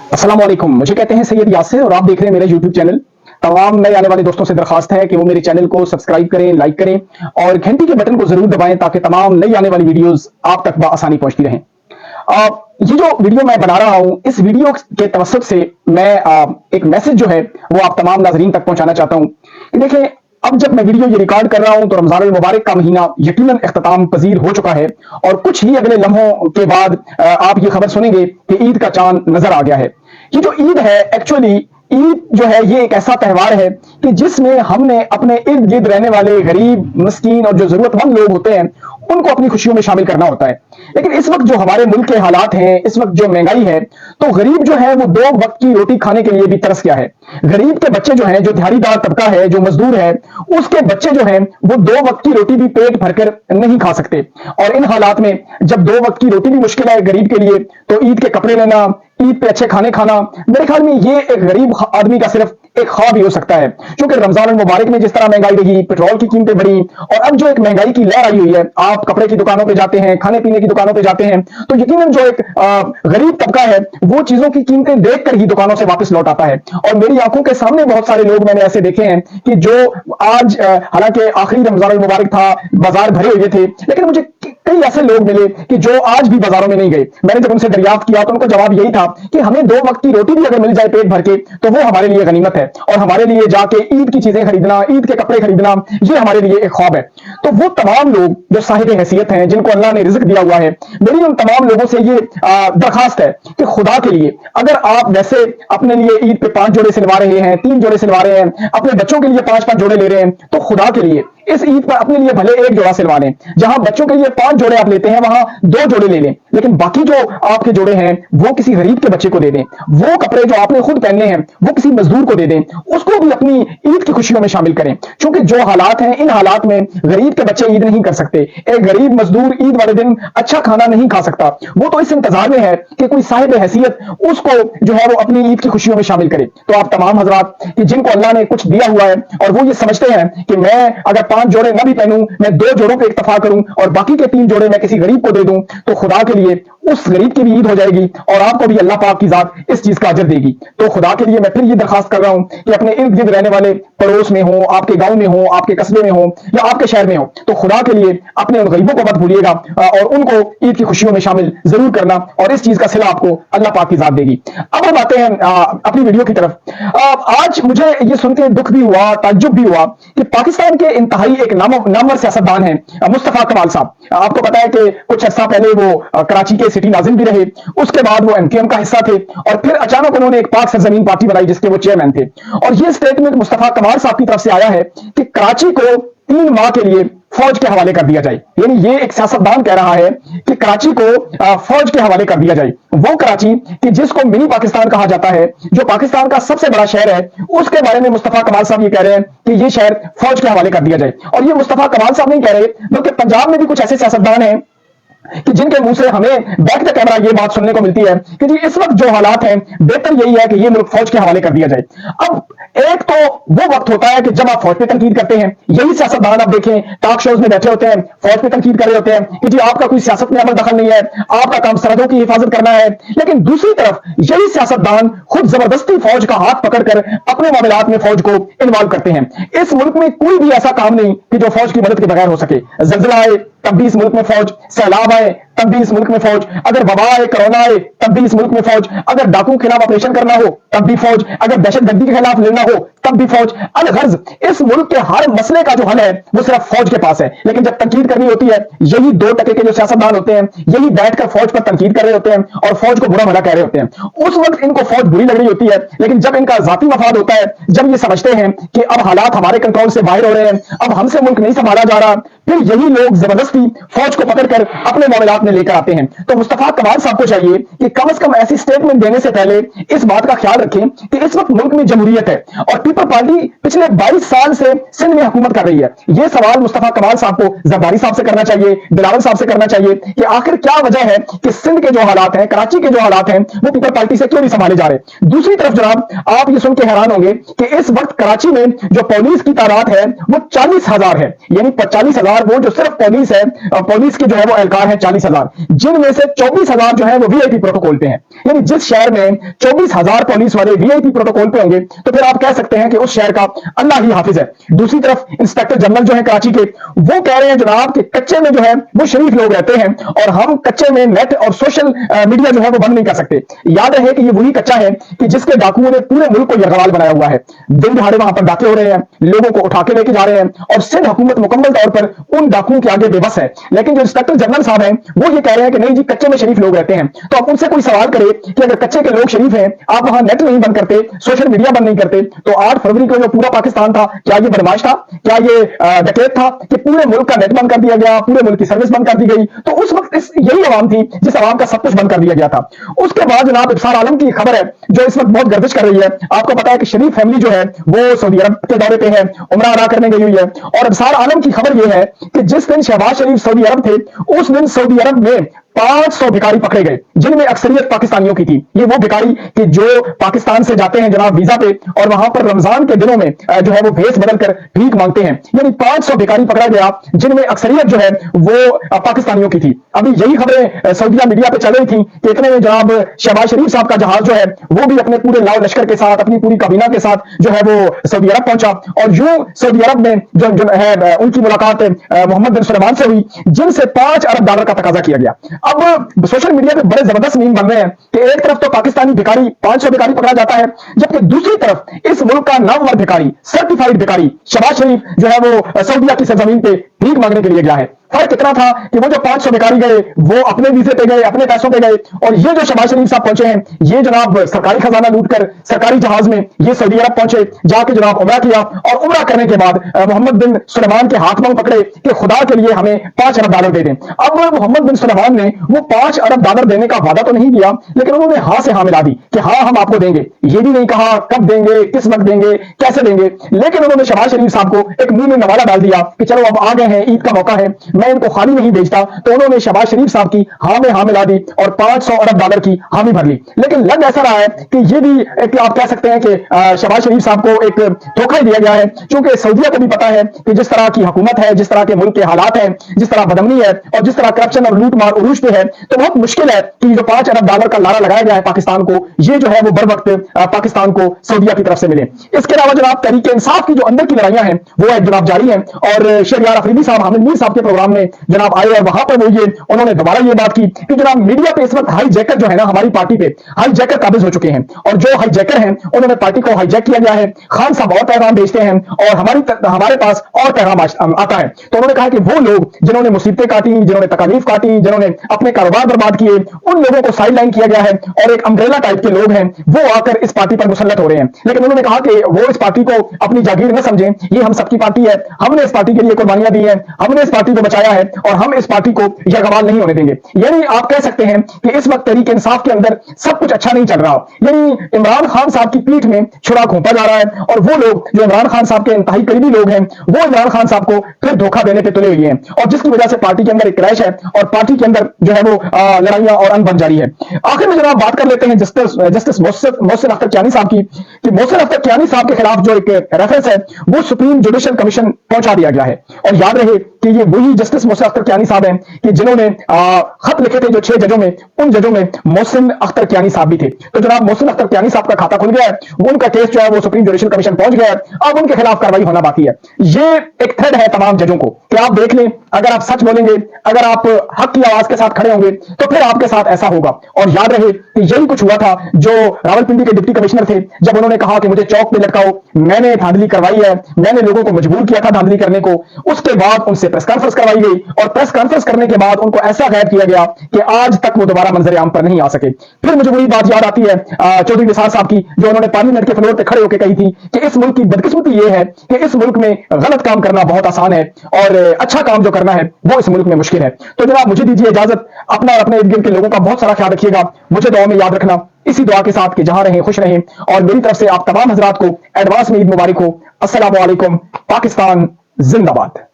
अस्सलाम वालेकुम, मुझे कहते हैं सैयद यासिर और आप देख रहे हैं मेरा यूट्यूब चैनल। तमाम नए आने वाले दोस्तों से दरखास्त है कि वो मेरे चैनल को सब्सक्राइब करें, लाइक करें और घंटी के बटन को जरूर दबाएं ताकि तमाम नई आने वाली वीडियोस आप तक बआसानी पहुंचती रहें। ये जो वीडियो मैं बना रहा हूं, इस वीडियो के तवस्सुत से मैं एक मैसेज जो है वो आप तमाम नाज़रीन तक पहुंचाना चाहता हूं कि देखें, अब जब मैं वीडियो ये रिकॉर्ड कर रहा हूं तो रमजान अल मुबारक का महीना यकीनन इख्तिताम पजीर हो चुका है और कुछ ही अगले लम्हों के बाद आप ये खबर सुनेंगे कि ईद का चांद नजर आ गया है। ये जो ईद है, एक्चुअली ईद जो है ये एक ऐसा त्यौहार है कि जिसमें हमने अपने इर्द गिर्द रहने वाले गरीब, मस्कीन और जो जरूरतमंद लोग होते हैं उनको अपनी खुशियों में शामिल करना होता है। लेकिन इस वक्त जो हमारे मुल्क के हालात हैं, इस वक्त जो महंगाई है, तो गरीब जो है वो 2 वक्त की रोटी खाने के लिए भी तरस गया है। गरीब के बच्चे जो हैं, जो दिहाड़ीदार तबका है, जो मजदूर है, उसके बच्चे जो हैं वो 2 वक्त की रोटी भी पेट भरकर नहीं खा सकते। और इन हालात में जब 2 वक्त की रोटी भी मुश्किल है गरीब के लिए, तो ईद के कपड़े लेना, ईद पे अच्छे खाने खाना, मेरे ख्याल में ये एक गरीब आदमी का सिर्फ एक ख्वाब ही हो सकता है। क्योंकि रमजान मुबारक में जिस तरह महंगाई रही, पेट्रोल की कीमतें बढ़ी और अब जो एक महंगाई की लहर आई हुई है, आप कपड़े की दुकानों पे जाते हैं, खाने पीने की दुकानों पे जाते हैं, तो यकीनन जो एक गरीब तबका है वो चीजों की कीमतें देखकर ही दुकानों से वापस लौट आता है। और मेरी आंखों के सामने बहुत सारे लोग मैंने ऐसे देखे हैं कि जो आज हालांकि आखिरी रमजान मुबारक था, बाजार भरे हुए थे, लेकिन मुझे कई ऐसे लोग मिले कि जो आज भी बाजारों में नहीं गए। मैंने जब उनसे दरियाफ्त किया तो उनका जवाब यही था कि हमें 2 वक्त की रोटी भी अगर मिल जाए पेट भर के तो वो हमारे लिए गनीमत है और हमारे लिए जाके ईद की चीजें खरीदना, ईद के कपड़े खरीदना, ये हमारे लिए एक ख्वाब है। तो वो तमाम लोग जो साहिब हैसियत हैं, जिनको अल्लाह ने रिज़्क दिया हुआ है, मेरी उन तमाम लोगों से ये दरखास्त है कि खुदा के लिए अगर आप वैसे अपने लिए ईद पे 5 जोड़े सिलवा रहे हैं, 3 जोड़े सिलवा रहे हैं, अपने बच्चों के लिए 5-5 जोड़े ले रहे हैं, तो खुदा के लिए इस ईद पर अपने लिए भले 1 जोड़ा सिलवा लें। जहां बच्चों के लिए 5 जोड़े आप लेते हैं वहां 2 जोड़े ले लें, लेकिन बाकी जो आपके जोड़े हैं वो किसी गरीब के बच्चे को दे दें। वो कपड़े जो आपने खुद पहनने हैं वो किसी मजदूर को दे दें, उसको भी अपनी ईद की खुशियों में शामिल करें। क्योंकि जो हालात हैं, इन हालात में गरीब के बच्चे ईद नहीं कर सकते। एक गरीब मजदूर ईद वाले दिन अच्छा खाना नहीं खा सकता। वो तो इस इंतजार में है कि कोई साहिब हैसियत उसको जो है वो अपनी ईद की खुशियों में शामिल करे। तो आप तमाम हजरात कि जिनको अल्लाह ने कुछ दिया हुआ है और वो ये समझते हैं कि मैं अगर 5 जोड़े ना भी पहनूं, मैं 2 जोड़ों पे इक्तफा करूं और बाकी के 3 जोड़े मैं किसी गरीब को दे दूं, तो खुदा के लिए उस गरीब की भी ईद हो जाएगी और आपको भी अल्लाह पाक की जात इस चीज का अजर देगी। तो खुदा के लिए मैं फिर ये दरखास्त कर रहा हूं कि अपने इर्द गिर्द रहने वाले पड़ोस में हो, आपके गांव में हो, आपके कस्बे में हो या आपके शहर में हो, तो खुदा के लिए अपने उन गरीबों को मत भूलिएगा और उनको ईद की खुशियों में शामिल जरूर करना और इस चीज का सिला आपको अल्लाह पाक की जात देगी। अब हम आते हैं अपनी वीडियो की तरफ। आज मुझे ये सुनकर दुख भी हुआ, ताज्जुब भी हुआ कि पाकिस्तान के इंतहाई एक नामवर सियासतदान है मुस्तफा कमाल साहब। आपको पता है कि कुछ अर्सा पहले वो कराची के सिटी नाजिम भी रहे, उसके बाद वो एमकेएम का हिस्सा थे और फिर अचानक उन्होंने एक पाक सरजमीन पार्टी बनाई जिसके वो चेयरमैन थे। और ये स्टेटमेंट मुस्तफा कमाल साहब की तरफ से आया है कि कराची को 3 माह के लिए फौज के हवाले कर दिया जाए। यानी ये एक सियासतदान कह रहा है कि कराची को फौज के हवाले कर दिया जाए। वो कराची कि जिसको मिनी पाकिस्तान कहा जाता है, जो पाकिस्तान का सबसे बड़ा शहर है, उसके बारे में मुस्तफा कमाल साहब ये कह रहे हैं कि ये शहर फौज के हवाले कर दिया जाए। और ये मुस्तफा कमाल साहब नहीं कह रहे, बल्कि पंजाब में भी कुछ ऐसे सियासतदान हैं कि जिनके मुंह से हमें बैक द कैमरा ये बात सुनने को मिलती है कि जी इस वक्त जो हालात हैं बेहतर यही है कि ये मुल्क फौज के हवाले कर दिया जाए। अब एक तो वो वक्त होता है कि जब आप फौज पे तनकीद करते हैं, यही सियासतदान आप देखें टॉक शोज में बैठे होते हैं, फौज पे तनकीद कर रहे होते हैं कि जी आपका कोई सियासत में अमल दखल नहीं है, आपका काम सरहदों की हिफाजत करना है। लेकिन दूसरी तरफ यही सियासतदान खुद जबरदस्ती फौज का हाथ पकड़कर अपने मामलात में फौज को इन्वॉल्व करते हैं। इस मुल्क में कोई भी ऐसा काम नहीं कि जो फौज की मदद के बगैर हो सके। जल्जला आए तब भी इस मुल्क में फौज, सैलाब आए तब भी इस मुल्क में फौज, अगर वबा आए, कोरोना आए तब भी इस मुल्क में फौज, अगर डाकू के खिलाफ ऑपरेशन करना हो तब भी फौज, अगर दहशतगर्दी के खिलाफ लड़ना हो तब भी फौज। अलगर्ज इस मुल्क के हर मसले का जो हल है वो सिर्फ फौज के पास है। लेकिन जब तनकीद करनी होती है, यही 2% के जो सियासतदान होते हैं यही बैठकर फौज पर तनकीद कर रहे होते हैं और फौज को बुरा भला कह रहे होते हैं। उस वक्त इनको फौज बुरी लग रही होती है, लेकिन जब इनका जाती मफाद होता है, जब ये समझते हैं कि अब हालात हमारे कंट्रोल से बाहर हो रहे हैं, अब हमसे मुल्क नहीं संभाला जा रहा, फिर यही लोग जबरदस्ती फौज को पकड़कर अपने मामलात में लेकर आते हैं। तो मुस्तफा कमाल साहब को चाहिए कि कम से कम ऐसी स्टेटमेंट देने से पहले इस बात का ख्याल रखें कि इस वक्त मुल्क में जमहूरियत है और पीपल पार्टी पिछले 22 साल से सिंध में हुकूमत कर रही है। यह सवाल मुस्तफा कमाल साहब को जरदारी साहब से करना चाहिए, बिलावल साहब से करना चाहिए कि आखिर क्या वजह है कि सिंध के जो हालात हैं, कराची के जो हालात हैं, वो पीपल पार्टी से क्यों नहीं संभाले जा रहे। दूसरी तरफ जनाब आप ये सुन के हैरान होंगे कि इस वक्त कराची में जो पुलिस की तादाद है वो 40,000 है। यानी 40,000 वो जो सिर्फ पुलिस है, पुलिस के जो है वो एहलकार है 40,000। 24,000, जिनमें से 24,000 जो है वो वीआईपी प्रोटोकॉल पे हैं। यानी जिस शहर में 24,000 पुलिस वाले वीआईपी प्रोटोकॉल पे होंगे तो फिर आप कह सकते हैं कि उस शहर का अल्लाह ही हाफिज है। दूसरी तरफ इंस्पेक्टर जनरल जो है कराची के, वो कह रहे हैं जनाब कि कच्चे में जो है वो शरीफ लोग रहते हैं और हम कच्चे में नेट और सोशल मीडिया जो है वो बंद नहीं कर सकते। याद रहे कि ये वही कच्चा है कि जिसके डाकुओं ने पूरे मुल्क को यरगवाल बनाया हुआ है। दिन दिहाड़े वहां पर डाके हो रहे हैं, लोगों को उठा के लेके जा रहे हैं और सिंध हुकूमत मुकम्मल तौर पर उन डाकुओं के आगे बेबस है। लेकिन जो इंस्पेक्टर जनरल साहब हैं वो ये कह रहे हैं कि नहीं जी, कच्चे में शरीफ लोग रहते हैं। तो अब उनसे कोई सवाल करे कि अगर कच्चे के लोग शरीफ हैं, आप वहां नेट नहीं बंद करते, सोशल मीडिया बंद नहीं करते, तो 8 फरवरी को जो पूरा पाकिस्तान था, क्या ये बदमाश था? क्या ये डकैत था कि पूरे मुल्क का नेट बंद कर दिया गया, पूरे मुल्क की सर्विस बंद कर दी गई? तो उस वक्त यही आवाम थी जिस आवाम का सब कुछ बंद कर दिया गया था। उसके बाद जनाब इब्सार आलम की खबर है जो इस वक्त बहुत गर्दिश कर रही है। आपको पता है कि शरीफ फैमिली जो है वो सऊदी अरब के दौरे पे है, उम्रा अदा करने गई हुई है। और इब्सार आलम की खबर यह है कि जिस दिन शहबाज शरीफ सऊदी अरब थे, उस दिन सऊदी अरब में 500 भिखारी पकड़े गए, जिनमें अक्सरियत पाकिस्तानियों की थी। ये वो भिखारी कि जो पाकिस्तान से जाते हैं जनाब वीजा पे और वहां पर रमजान के दिनों में जो है वो भेस बदलकर भीख मांगते हैं। यानी 500 भिखारी पकड़ा गया, जिनमें अक्सरियत जो है वो पाकिस्तानियों की थी। अभी यही खबरें सऊदीया मीडिया पे चल रही थी कि इतने में जनाब शहबाज शरीफ साहब का जहाज जो है वो भी अपने पूरे लाव लश्कर के साथ, अपनी पूरी काबीना के साथ जो है वो सऊदी अरब पहुंचा। और यूं सऊदी अरब में जो है उनकी मुलाकात मोहम्मद बिन सुलेमान से हुई, जिनसे $5 अरब का तकाजा किया गया। अब सोशल मीडिया पे बड़े जबरदस्त मीम बन रहे हैं कि एक तरफ तो पाकिस्तानी भिखारी 500 भिखारी पकड़ा जाता है, जबकि दूसरी तरफ इस मुल्क का नामवर भिखारी, सर्टिफाइड भिखारी शहबाज शरीफ जो है वो सऊदीया की सरजमीन पे भीख मांगने के लिए गया है। फर्क इतना था कि वो जो 500 भिखारी गए वो अपने वीजे पे गए, अपने पैसों पे गए, और ये जो शहबाज शरीफ साहब पहुंचे हैं, ये जनाब सरकारी खजाना लूटकर सरकारी जहाज में ये सऊदी अरब पहुंचे, जाके जनाब उमरा किया और उमरा करने के बाद मोहम्मद बिन सुलेमान के हाथ में पकड़े कि खुदा के लिए हमें $5 अरब दे दें। अब मोहम्मद बिन सुलेमान ने वो $5 अरब देने का वादा तो नहीं किया, लेकिन उन्होंने हाँ से हाँ मिला दी कि हाँ हम आपको देंगे। ये भी नहीं कहा कब देंगे, किस वक्त देंगे, कैसे देंगे, लेकिन उन्होंने शहबाज शरीफ साहब को एक मुंह में नवाला डाल दिया कि चलो अब आ गए हैं, ईद का मौका है, मैं इनको खाली नहीं भेजता। तो उन्होंने शहबाज शरीफ साहब की हाँ में हाँ मिला दी और $500 अरब की हामी भर ली। लेकिन लग ऐसा रहा है कि ये भी एक आप कह सकते हैं कि शहबाज शरीफ साहब को एक धोखा दिया गया है, क्योंकि सऊदीया को भी पता है कि जिस तरह की हुकूमत है, जिस तरह के मुल्क के हालात हैं, जिस तरह बदमनी है और जिस तरह करप्शन और लूट मार उरूज पे है, तो बहुत मुश्किल है कि जो $5 अरब का नारा लगाया गया है पाकिस्तान को, ये जो है वो बर वक्त पाकिस्तान को सऊदीया की तरफ से मिले। इसके अलावा जनाब तहरीक इंसाफ की जो अंदर की लड़ाइयां हैं वो एक जनाब जारी है। और शहरियार अफरीदी साहब हामिद मीर साहब के प्रोग्राम में जनाब आए और वहां पर वो ये उन्होंने दोबारा ये बात की कि जनाब मीडिया पे इस वक्त हाई जैकर जो है ना, हमारी पार्टी पे हाई जैकर काबिज हो चुके हैं, और जो हाई जैकर हैं उन्होंने पार्टी को हाईजैक किया गया है। खान साहब और पैगाम भेजते हैं और हमारे पास और पैगाम आता है। तो उन्होंने कहा कि वो लोग जिन्होंने मुसीबतें काटी, जिन्होंने तकालीफ काटी, जिन्होंने अपने कारोबार बर्बाद किए, उन लोगों को साइड लाइन किया गया है और एक अम्ब्रेला टाइप के लोग हैं वो आकर इस पार्टी पर मुसल्लत हो रहे हैं। लेकिन उन्होंने कहा कि वो इस पार्टी को अपनी जागीर न समझें, ये हम सबकी पार्टी है, हमने इस पार्टी के लिए कुर्बानियां दी हैं, हमने इस पार्टी को बचाया है और हम इस पार्टी को यरगवाल नहीं होने देंगे। यानी आप कह सकते हैं कि इस वक्त तहरीक इंसाफ के अंदर सब कुछ अच्छा नहीं चल रहा। यानी इमरान खान साहब की पीठ में छुरा घोंपा जा रहा है और वो लोग जो इमरान खान साहब के इंतहाई करीबी लोग हैं वो इमरान खान साहब को फिर धोखा देने पे तुले हुए हैं, और जिसकी वजह से पार्टी के अंदर एक क्रैश है और पार्टी के अंदर जो है वो लड़ाइयां और अनबन जारी है। आखिर में जनाब बात कर लेते हैं जस्टिस मोहसिन अख्तर कियानी साहब की, कि मोहसिन अख्तर कियानी साहब के खिलाफ जो एक रेफरेंस है वो सुप्रीम जुडिशल कमीशन पहुंचा दिया गया है। और याद रहे कि ये वही जस्टिस मोहसिन अख्तर कियानी साहब हैं कि जिन्होंने खत लिखे थे जो 6 जजों में, उन जजों में मोहसिन अख्तर कियानी साहब भी थे। तो जनाब मोहसिन अख्तर कियानी साहब का खाता खुल गया है, उनका केस जो है वो सुप्रीम जुडिशल कमीशन पहुंच गया है, अब उनके खिलाफ कार्रवाई होना बाकी है। ये एक थ्रेड है तमाम जजों को कि आप देख लें, अगर आप सच बोलेंगे, अगर आप हक की आवाज के साथ खड़े होंगे तो फिर आपके साथ ऐसा होगा। और याद रहे कि यही कुछ हुआ था जो रावलपिंडी के डिप्टी कमिश्नर थे, जब उन्होंने कहा कि मुझे चौक पे लटकाओ, मैंने धांधली करवाई है, मैंने लोगों को मजबूर किया था धांधली करने को। उसके बाद उनसे प्रेस कॉन्फ्रेंस करवाई गई और प्रेस कॉन्फ्रेंस करने के बाद उनको ऐसा गायब किया गया कि आज तक वो दोबारा मंजर आम पर नहीं आ सके। फिर मुझे वही बात याद आती है चौधरी निसार साहब की, जो उन्होंने पार्लियामेंट के फ्लोर पे खड़े होकर कही थी कि इस मुल्क की बदकिस्मती ये है कि इस मुल्क में गलत काम करना बहुत आसान है और अच्छा काम जो करना है वो इस मुल्क में मुश्किल है। तो जनाब मुझे दीजिए इजाजत, अपना और अपने इर्द गिर्द के लोगों का बहुत सारा ख्याल रखिएगा, मुझे दुआ में याद रखना, इसी दुआ के साथ कि जहां रहें खुश रहें। और मेरी तरफ से आप तमाम हजरात को एडवांस में ईद मुबारक हो। अस्सलामु अलैकुम। पाकिस्तान जिंदाबाद।